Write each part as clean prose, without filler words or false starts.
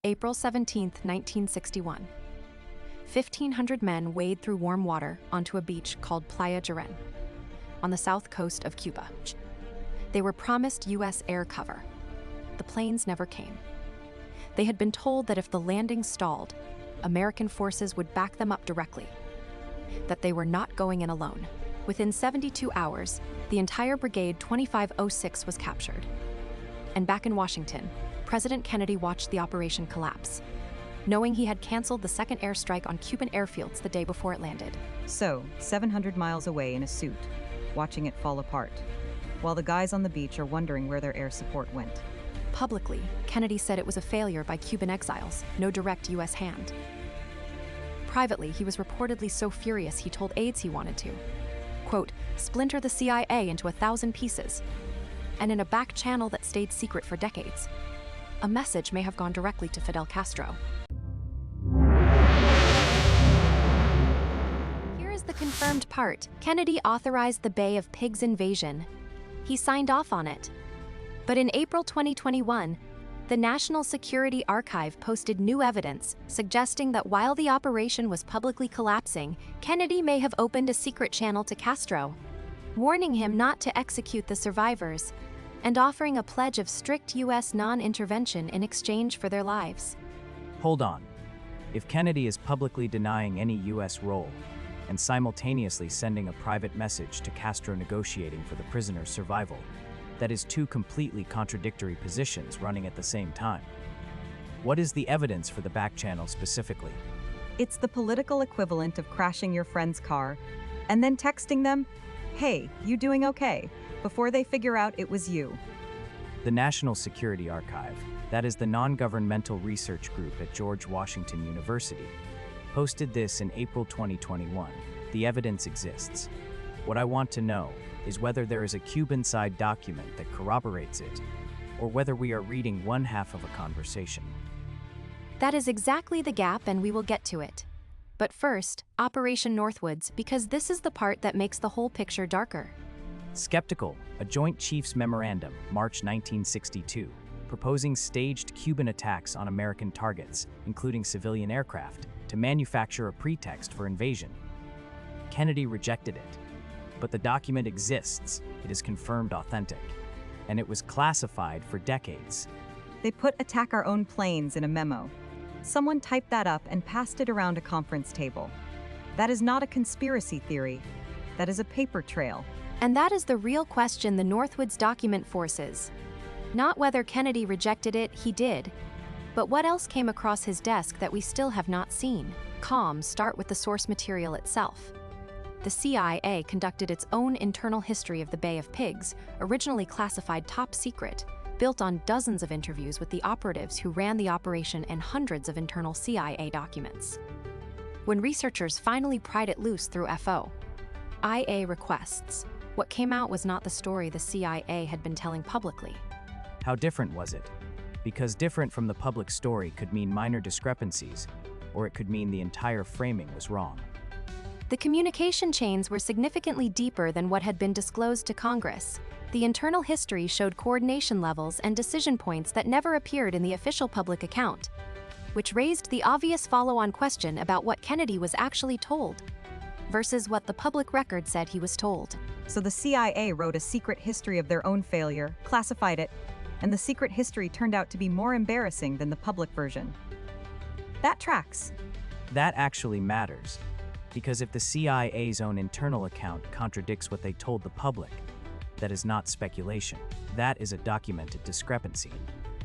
April 17, 1961. 1,500 men wade through warm water onto a beach called Playa Girén, on the south coast of Cuba. They were promised U.S. air cover. The planes never came. They had been told that if the landing stalled, American forces would back them up directly, that they were not going in alone. Within 72 hours, the entire Brigade 2506 was captured. And back in Washington, President Kennedy watched the operation collapse, knowing he had canceled the second airstrike on Cuban airfields the day before it landed. So, 700 miles away in a suit, watching it fall apart, while the guys on the beach are wondering where their air support went. Publicly, Kennedy said it was a failure by Cuban exiles, no direct U.S. hand. Privately, he was reportedly so furious he told aides he wanted to, quote, splinter the CIA into 1,000 pieces, and in a back channel that stayed secret for decades. A message may have gone directly to Fidel Castro. Here is the confirmed part. Kennedy authorized the Bay of Pigs invasion. He signed off on it. But in April 2021, the National Security Archive posted new evidence suggesting that while the operation was publicly collapsing, Kennedy may have opened a secret channel to Castro, warning him not to execute the survivors and offering a pledge of strict U.S. non-intervention in exchange for their lives. Hold on. If Kennedy is publicly denying any U.S. role and simultaneously sending a private message to Castro negotiating for the prisoner's survival, that is two completely contradictory positions running at the same time. What is the evidence for the back channel specifically? It's the political equivalent of crashing your friend's car and then texting them, "Hey, you doing okay?" before they figure out it was you. The National Security Archive, that is the non-governmental research group at George Washington University, posted this in April 2021. The evidence exists. What I want to know is whether there is a Cuban-side document that corroborates it, or whether we are reading one half of a conversation. That is exactly the gap, and we will get to it. But first, Operation Northwoods, because this is the part that makes the whole picture darker. Skeptical, a Joint Chiefs Memorandum, March 1962, proposing staged Cuban attacks on American targets, including civilian aircraft, to manufacture a pretext for invasion. Kennedy rejected it. But the document exists, it is confirmed authentic, and it was classified for decades. They put "attack our own planes" in a memo. Someone typed that up and passed it around a conference table. That is not a conspiracy theory. That is a paper trail. And that is the real question the Northwoods document forces. Not whether Kennedy rejected it, he did. But what else came across his desk that we still have not seen? Start with the source material itself. The CIA conducted its own internal history of the Bay of Pigs, originally classified top secret, built on dozens of interviews with the operatives who ran the operation and hundreds of internal CIA documents. When researchers finally pried it loose through FOIA requests, what came out was not the story the CIA had been telling publicly. How different was it? Because different from the public story could mean minor discrepancies, or it could mean the entire framing was wrong. The communication chains were significantly deeper than what had been disclosed to Congress. The internal history showed coordination levels and decision points that never appeared in the official public account, which raised the obvious follow-on question about what Kennedy was actually told versus what the public record said he was told. So the CIA wrote a secret history of their own failure, classified it, and the secret history turned out to be more embarrassing than the public version. That tracks. That actually matters, because if the CIA's own internal account contradicts what they told the public, that is not speculation. That is a documented discrepancy.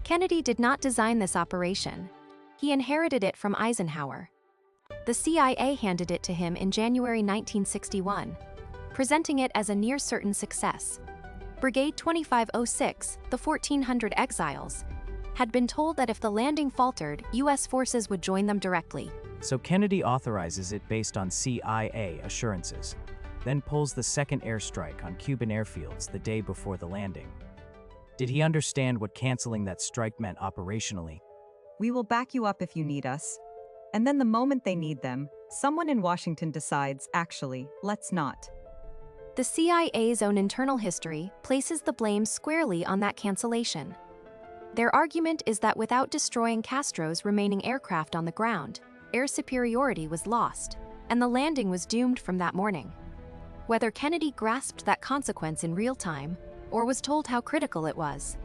Kennedy did not design this operation. He inherited it from Eisenhower. The CIA handed it to him in January 1961, presenting it as a near-certain success. Brigade 2506, the 1,400 exiles, had been told that if the landing faltered, U.S. forces would join them directly. So Kennedy authorizes it based on CIA assurances, then pulls the second airstrike on Cuban airfields the day before the landing. Did he understand what canceling that strike meant operationally? We will back you up if you need us. And then the moment they need them, someone in Washington decides, actually, let's not. The CIA's own internal history places the blame squarely on that cancellation. Their argument is that without destroying Castro's remaining aircraft on the ground, air superiority was lost, and the landing was doomed from that morning. Whether Kennedy grasped that consequence in real time, or was told how critical it was,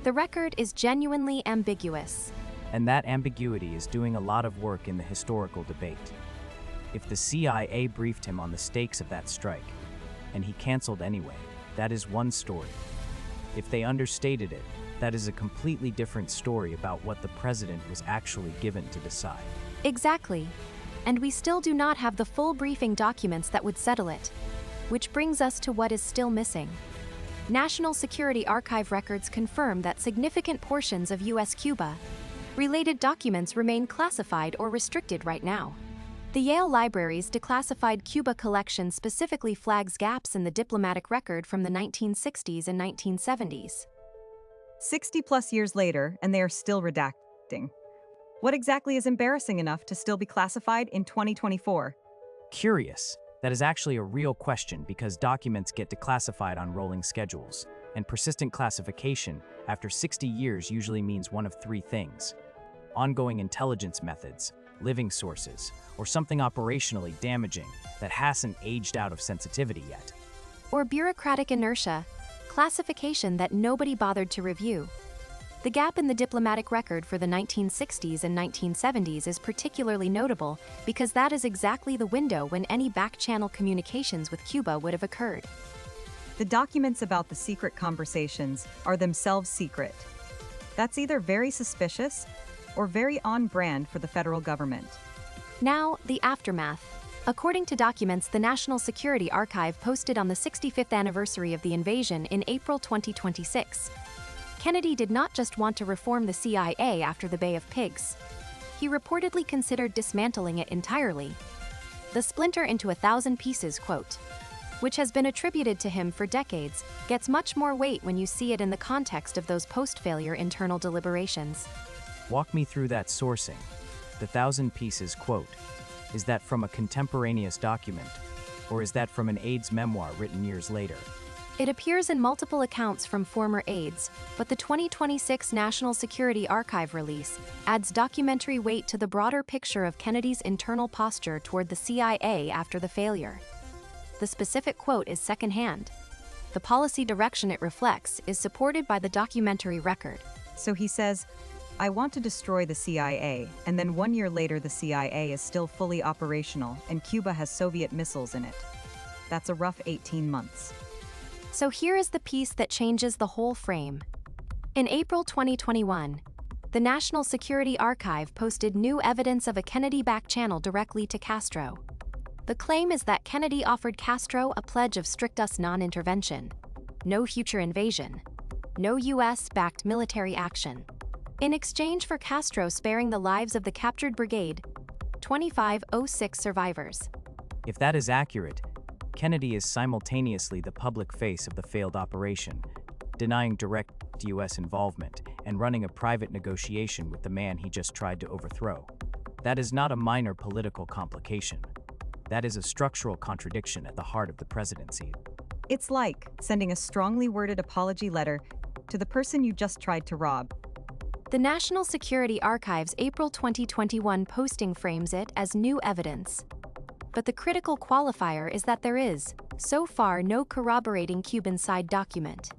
the record is genuinely ambiguous. And that ambiguity is doing a lot of work in the historical debate. If the CIA briefed him on the stakes of that strike, and he canceled anyway, that is one story. If they understated it, that is a completely different story about what the president was actually given to decide. Exactly. And we still do not have the full briefing documents that would settle it. Which brings us to what is still missing. National Security Archive records confirm that significant portions of U.S.-Cuba related documents remain classified or restricted right now. The Yale Library's Declassified Cuba collection specifically flags gaps in the diplomatic record from the 1960s and 1970s. 60-plus years later, and they are still redacting. What exactly is embarrassing enough to still be classified in 2024? Curious. That is actually a real question because documents get declassified on rolling schedules, and persistent classification after 60 years usually means one of three things: ongoing intelligence methods, living sources, or something operationally damaging that hasn't aged out of sensitivity yet. Or bureaucratic inertia, classification that nobody bothered to review. The gap in the diplomatic record for the 1960s and 1970s is particularly notable because that is exactly the window when any back-channel communications with Cuba would have occurred. The documents about the secret conversations are themselves secret. That's either very suspicious or very on-brand for the federal government. Now, the aftermath. According to documents the National Security Archive posted on the 65th anniversary of the invasion in April 2026, Kennedy did not just want to reform the CIA after the Bay of Pigs. He reportedly considered dismantling it entirely. The splinter into 1,000 pieces quote, which has been attributed to him for decades, gets much more weight when you see it in the context of those post-failure internal deliberations. Walk me through that sourcing. The 1,000 pieces quote. Is that from a contemporaneous document, or is that from an aides memoir written years later? It appears in multiple accounts from former aides, but the 2026 National Security Archive release adds documentary weight to the broader picture of Kennedy's internal posture toward the CIA after the failure. The specific quote is secondhand. The policy direction it reflects is supported by the documentary record. So he says, I want to destroy the CIA, and then 1 year later the CIA is still fully operational and Cuba has Soviet missiles in it. That's a rough 18 months. So here is the piece that changes the whole frame. In April 2021, the National Security Archive posted new evidence of a Kennedy back channel directly to Castro. The claim is that Kennedy offered Castro a pledge of strict US non-intervention, no future invasion, no US-backed military action, in exchange for Castro sparing the lives of the captured brigade, 2506 survivors. If that is accurate, Kennedy is simultaneously the public face of the failed operation, denying direct U.S. involvement and running a private negotiation with the man he just tried to overthrow. That is not a minor political complication. That is a structural contradiction at the heart of the presidency. It's like sending a strongly worded apology letter to the person you just tried to rob. The National Security Archive's April 2021 posting frames it as new evidence. But the critical qualifier is that there is, so far, no corroborating Cuban side document.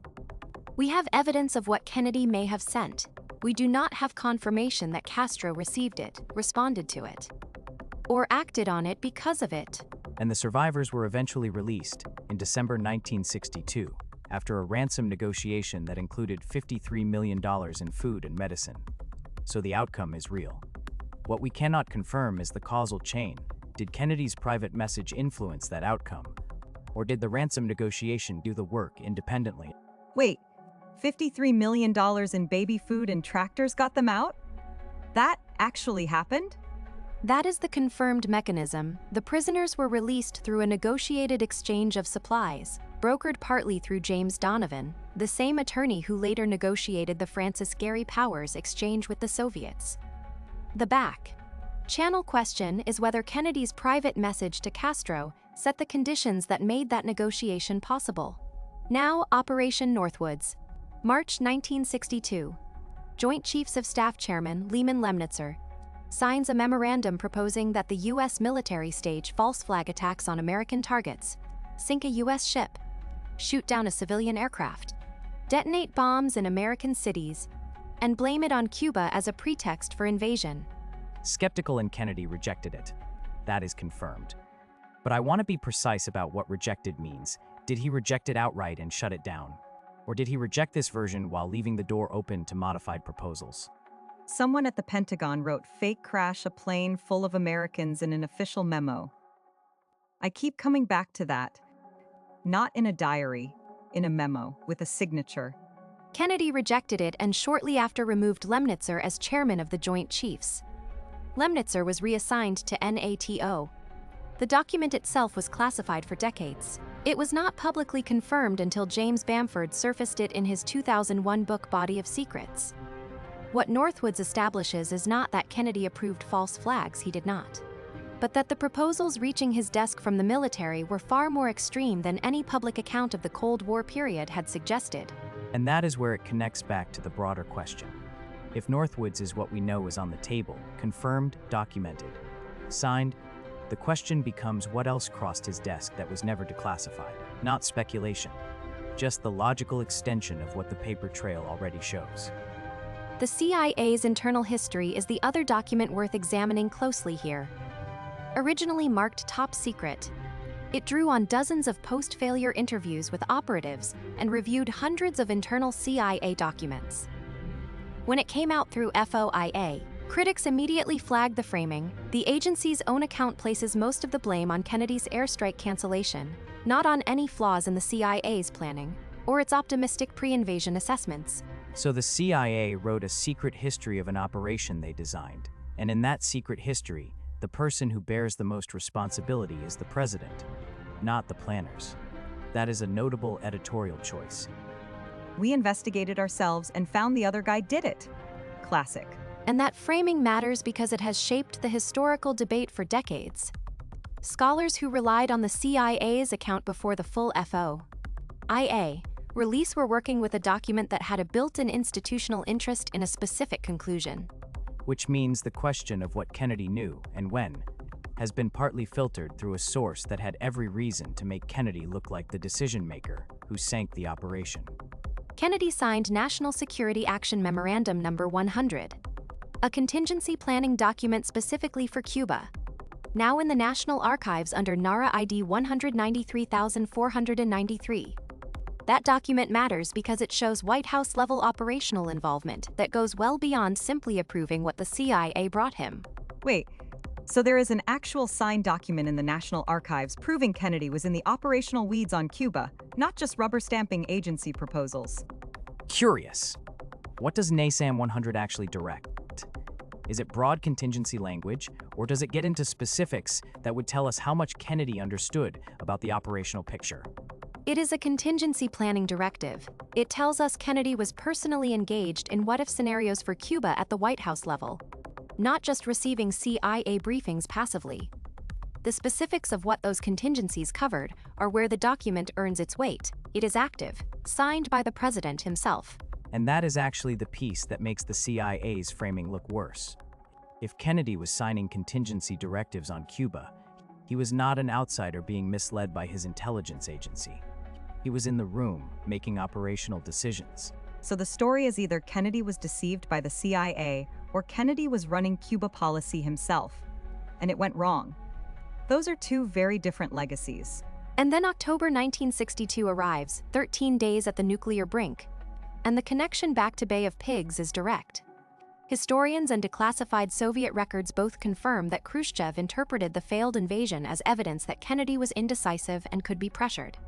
We have evidence of what Kennedy may have sent. We do not have confirmation that Castro received it, responded to it, or acted on it because of it. And the survivors were eventually released in December 1962, after a ransom negotiation that included $53 million in food and medicine. So the outcome is real. What we cannot confirm is the causal chain. Did Kennedy's private message influence that outcome? Or did the ransom negotiation do the work independently? Wait, $53 million in baby food and tractors got them out? That actually happened? That is the confirmed mechanism. The prisoners were released through a negotiated exchange of supplies, brokered partly through James Donovan, the same attorney who later negotiated the Francis Gary Powers exchange with the Soviets. The back channel question is whether Kennedy's private message to Castro set the conditions that made that negotiation possible. Now, Operation Northwoods. March 1962. Joint Chiefs of Staff Chairman Lehman Lemnitzer signs a memorandum proposing that the U.S. military stage false flag attacks on American targets, sink a U.S. ship, shoot down a civilian aircraft, detonate bombs in American cities, and blame it on Cuba as a pretext for invasion. Skeptical and Kennedy rejected it. That is confirmed. But I want to be precise about what rejected means. Did he reject it outright and shut it down? Or did he reject this version while leaving the door open to modified proposals? Someone at the Pentagon wrote "fake crash a plane full of Americans" in an official memo. I keep coming back to that. Not in a diary, in a memo, with a signature. Kennedy rejected it and shortly after removed Lemnitzer as chairman of the Joint Chiefs. Lemnitzer was reassigned to NATO. The document itself was classified for decades. It was not publicly confirmed until James Bamford surfaced it in his 2001 book Body of Secrets. What Northwoods establishes is not that Kennedy approved false flags, he did not, but that the proposals reaching his desk from the military were far more extreme than any public account of the Cold War period had suggested. And that is where it connects back to the broader question. If Northwoods is what we know is on the table, confirmed, documented, signed, the question becomes what else crossed his desk that was never declassified. Not speculation, just the logical extension of what the paper trail already shows. The CIA's internal history is the other document worth examining closely here. Originally marked top secret, it drew on dozens of post-failure interviews with operatives and reviewed hundreds of internal CIA documents. When it came out through FOIA, critics immediately flagged the framing. The agency's own account places most of the blame on Kennedy's airstrike cancellation, not on any flaws in the CIA's planning or its optimistic pre-invasion assessments. So the CIA wrote a secret history of an operation they designed, and in that secret history, the person who bears the most responsibility is the president, not the planners. That is a notable editorial choice. We investigated ourselves and found the other guy did it. Classic. And that framing matters because it has shaped the historical debate for decades. Scholars who relied on the CIA's account before the full FOIA release were working with a document that had a built-in institutional interest in a specific conclusion. Which means the question of what Kennedy knew and when has been partly filtered through a source that had every reason to make Kennedy look like the decision-maker who sank the operation. Kennedy signed National Security Action Memorandum No. 100, a contingency planning document specifically for Cuba, now in the National Archives under NARA ID 193493. That document matters because it shows White House-level operational involvement that goes well beyond simply approving what the CIA brought him. Wait, so there is an actual signed document in the National Archives proving Kennedy was in the operational weeds on Cuba, not just rubber-stamping agency proposals. Curious. What does NASAM 100 actually direct? Is it broad contingency language, or does it get into specifics that would tell us how much Kennedy understood about the operational picture? It is a contingency planning directive. It tells us Kennedy was personally engaged in what-if scenarios for Cuba at the White House level, not just receiving CIA briefings passively. The specifics of what those contingencies covered are where the document earns its weight. It is active, signed by the president himself. And that is actually the piece that makes the CIA's framing look worse. If Kennedy was signing contingency directives on Cuba, he was not an outsider being misled by his intelligence agency. He was in the room, making operational decisions. So the story is either Kennedy was deceived by the CIA or Kennedy was running Cuba policy himself, and it went wrong. Those are two very different legacies. And then October 1962 arrives, 13 days at the nuclear brink, and the connection back to Bay of Pigs is direct. Historians and declassified Soviet records both confirm that Khrushchev interpreted the failed invasion as evidence that Kennedy was indecisive and could be pressured.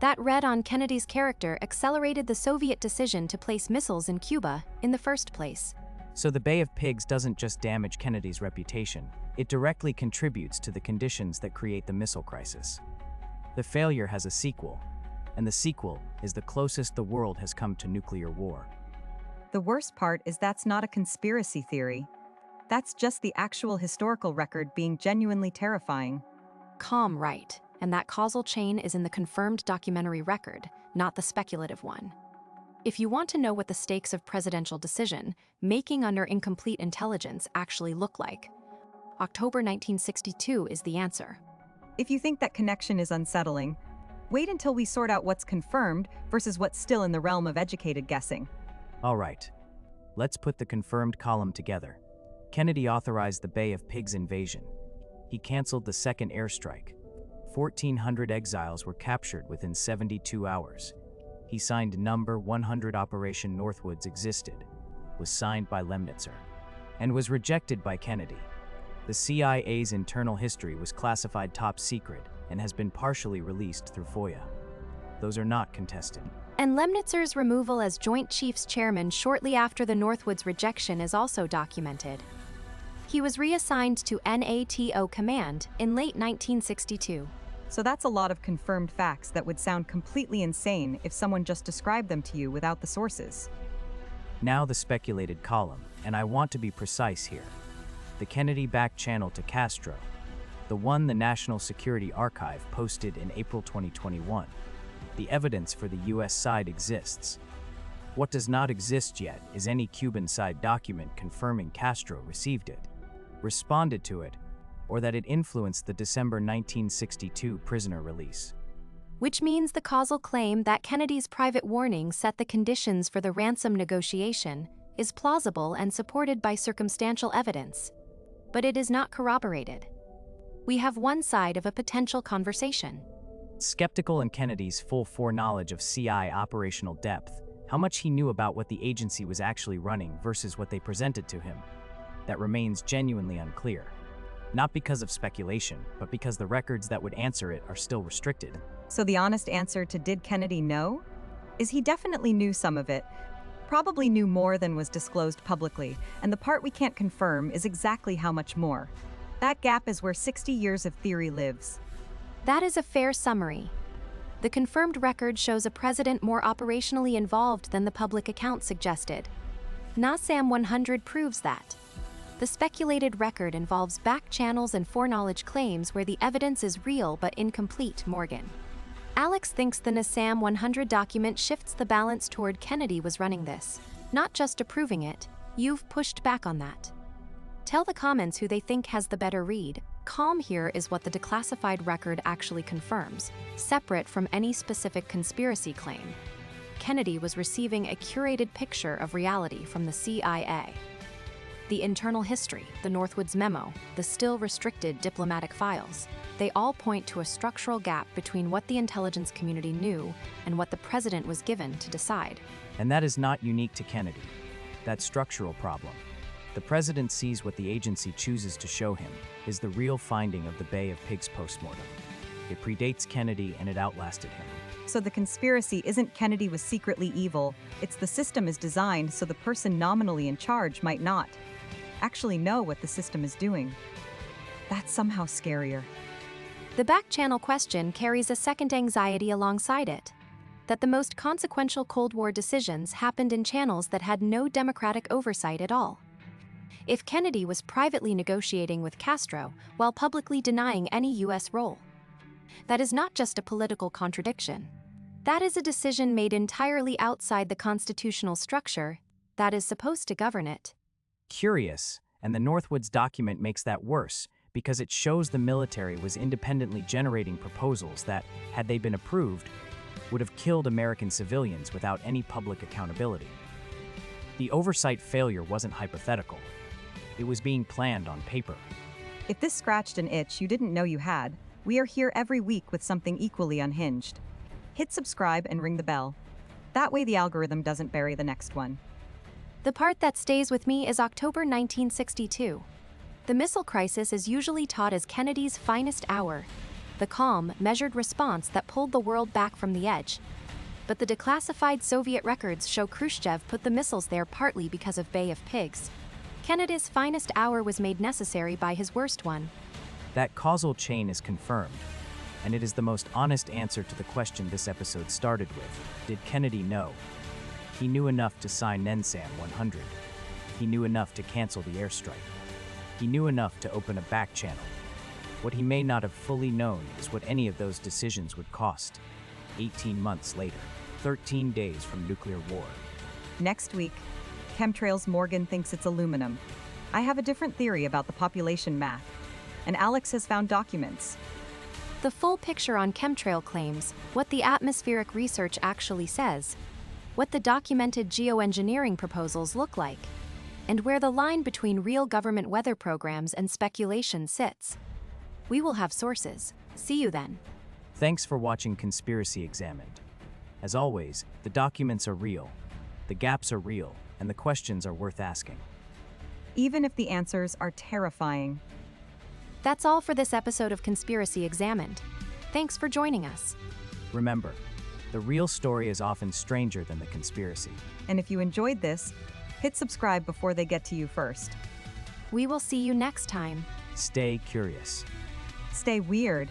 That read on Kennedy's character accelerated the Soviet decision to place missiles in Cuba in the first place. So the Bay of Pigs doesn't just damage Kennedy's reputation, it directly contributes to the conditions that create the missile crisis. The failure has a sequel, and the sequel is the closest the world has come to nuclear war. The worst part is that's not a conspiracy theory. That's just the actual historical record being genuinely terrifying. Calm, right. And that causal chain is in the confirmed documentary record, not the speculative one. If you want to know what the stakes of presidential decision making under incomplete intelligence actually look like, October 1962 is the answer. If you think that connection is unsettling, wait until we sort out what's confirmed versus what's still in the realm of educated guessing. All right, let's put the confirmed column together. Kennedy authorized the Bay of Pigs invasion. He canceled the second airstrike. 1,400 exiles were captured within 72 hours. He signed number 100. Operation Northwoods existed, was signed by Lemnitzer, and was rejected by Kennedy. The CIA's internal history was classified top secret and has been partially released through FOIA. Those are not contested. And Lemnitzer's removal as Joint Chiefs Chairman shortly after the Northwoods rejection is also documented. He was reassigned to NATO Command in late 1962. So that's a lot of confirmed facts that would sound completely insane if someone just described them to you without the sources. Now the speculated column, and I want to be precise here. The Kennedy back channel to Castro, the one the National Security Archive posted in April 2021. The evidence for the US side exists. What does not exist yet is any Cuban side document confirming Castro received it, responded to it, or that it influenced the December 1962 prisoner release. Which means the causal claim that Kennedy's private warning set the conditions for the ransom negotiation is plausible and supported by circumstantial evidence. But it is not corroborated. We have one side of a potential conversation. Skeptical in Kennedy's full foreknowledge of CI operational depth, how much he knew about what the agency was actually running versus what they presented to him, that remains genuinely unclear. Not because of speculation, but because the records that would answer it are still restricted. So the honest answer to did Kennedy know? Is he definitely knew some of it, probably knew more than was disclosed publicly, and the part we can't confirm is exactly how much more. That gap is where 60 years of theory lives. That is a fair summary. The confirmed record shows a president more operationally involved than the public account suggested. NASAM 100 proves that. The speculated record involves back channels and foreknowledge claims where the evidence is real but incomplete, Morgan. Alex thinks the NASAM 100 document shifts the balance toward Kennedy was running this, not just approving it. You've pushed back on that. Tell the comments who they think has the better read. Calm here is what the declassified record actually confirms, separate from any specific conspiracy claim. Kennedy was receiving a curated picture of reality from the CIA. The internal history, the Northwoods memo, the still restricted diplomatic files, they all point to a structural gap between what the intelligence community knew and what the president was given to decide. And that is not unique to Kennedy. That structural problem. The president sees what the agency chooses to show him is the real finding of the Bay of Pigs postmortem. It predates Kennedy and it outlasted him. So the conspiracy isn't Kennedy was secretly evil, it's the system is designed so the person nominally in charge might not actually know what the system is doing. That's somehow scarier. The back channel question carries a second anxiety alongside it, that the most consequential Cold War decisions happened in channels that had no democratic oversight at all. If Kennedy was privately negotiating with Castro while publicly denying any U.S. role, that is not just a political contradiction. That is a decision made entirely outside the constitutional structure that is supposed to govern it. Curious, and the Northwoods document makes that worse because it shows the military was independently generating proposals that, had they been approved, would have killed American civilians without any public accountability. The oversight failure wasn't hypothetical. It was being planned on paper. If this scratched an itch you didn't know you had, we are here every week with something equally unhinged. Hit subscribe and ring the bell. That way the algorithm doesn't bury the next one. The part that stays with me is October 1962. The missile crisis is usually taught as Kennedy's finest hour, the calm, measured response that pulled the world back from the edge. But the declassified Soviet records show Khrushchev put the missiles there partly because of Bay of Pigs. Kennedy's finest hour was made necessary by his worst one. That causal chain is confirmed, and it is the most honest answer to the question this episode started with. Did Kennedy know? He knew enough to sign NSAM 100. He knew enough to cancel the airstrike. He knew enough to open a back channel. What he may not have fully known is what any of those decisions would cost 18 months later. 13 days from nuclear war. Next week, Chemtrails Morgan thinks it's aluminum. I have a different theory about the population math. And Alex has found documents. The full picture on chemtrail claims, what the atmospheric research actually says, what the documented geoengineering proposals look like, and where the line between real government weather programs and speculation sits. We will have sources. See you then. Thanks for watching Conspiracy Examined. As always, the documents are real, the gaps are real, and the questions are worth asking. Even if the answers are terrifying. That's all for this episode of Conspiracy Examined. Thanks for joining us. Remember, the real story is often stranger than the conspiracy. And if you enjoyed this, hit subscribe before they get to you first. We will see you next time. Stay curious. Stay weird.